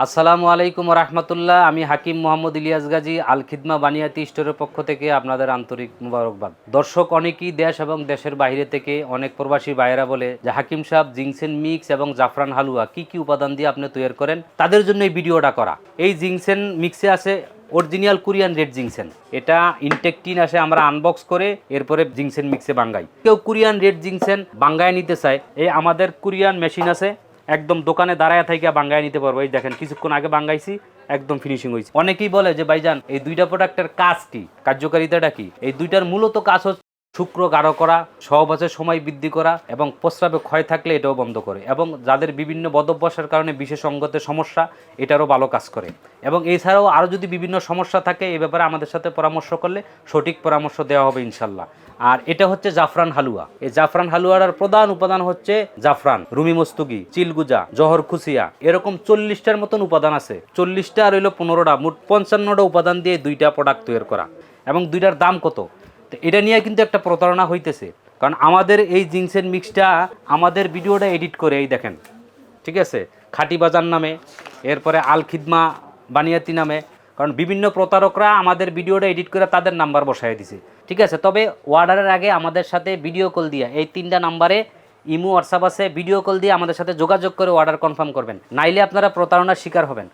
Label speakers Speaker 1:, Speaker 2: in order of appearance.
Speaker 1: আসসালামু আলাইকুম রহমতুল্লাহ। আমি হাকিম মোহাম্মদ ইলিয়াস গাজী, আল খিদমা বানিয়াতি স্টোরের পক্ষ থেকে আপনাদের আন্তরিক মুবারকবাদ। দর্শক অনেকেই দেশ এবং দেশের বাইরে থেকে অনেক প্রবাসী ভাইয়েরা বলে যে হাকিম সাহেব জিংসেন মিক্স এবং জাফরান হালুয়া কি কি উপাদান দিয়ে আপনি তৈরি করেন, তাদের জন্য এই ভিডিওটা করা। এই জিংসেন মিক্সে আছে অরিজিনাল কোরিয়ান রেড জিংসেন। এটা ইনটেক টিন আসে, আমরা আনবক্স করে এরপরে জিংসেন মিক্সে বাঙ্গাই। কেউ কোরিয়ান রেড জিংসেন বাঙ্গায় নিতে চায়, এই আমাদের কোরিয়ান মেশিন আছে, একদম দোকানে দাঁড়ায় থেকে বাঙ্গায় নিতে পারবো। এই দেখেন কিছুক্ষণ আগে বাঙ্গাইছি, একদম ফিনিশিং হয়েছে। অনেকেই বলে যে ভাইজান এই দুইটা প্রোডাক্টের কাজ কি, কার্যকারিতাটা কি? এই দুইটার মূলত কাজ হচ্ছে শুক্র গাঢ় করা, সহবাসের সময় বৃদ্ধি করা এবং প্রস্রাবে ক্ষয় থাকলে এটাও বন্ধ করে, এবং যাদের বিভিন্ন বদভ্যাসের কারণে বিশেষ অঙ্গতের সমস্যা এটারও ভালো কাজ করে। এবং এছাড়াও আরও যদি বিভিন্ন সমস্যা থাকে এই ব্যাপারে আমাদের সাথে পরামর্শ করলে সঠিক পরামর্শ দেওয়া হবে ইনশাল্লাহ। আর এটা হচ্ছে জাফরান হালুয়া। এই জাফরান হালুয়ার প্রধান উপাদান হচ্ছে জাফরান, রুমি মস্তুকি, চিলগুজা, জহর খুসিয়া, এরকম 40টার মতন উপাদান আছে। 40টা আর হইলো 15টা, মোট 55টা উপাদান দিয়ে দুইটা প্রোডাক্ট তৈরি করা। এবং দুইটার দাম কত, তো এটা নিয়ে কিন্তু একটা প্রতারণা হইতেছে। কারণ আমাদের এই জিংসেন মিক্সটা আমাদের ভিডিওটা এডিট করে এই দেখেন, ঠিক আছে, খাটি বাজার নামে, এরপরে আল খিদমা বানিয়াতি নামে। কারণ বিভিন্ন প্রতারকরা আমাদের ভিডিওটা এডিট করে তাদের নাম্বার বসায় দিছে, ঠিক আছে। তবে অর্ডারের আগে আমাদের সাথে ভিডিও কল দিয়ে, এই 3টা নাম্বারে ইমো হোয়াটসঅ্যাপ আছে, ভিডিও কল দিয়ে আমাদের সাথে যোগাযোগ করে অর্ডার কনফার্ম করবেন, নাইলে আপনারা প্রতারণার শিকার হবেন।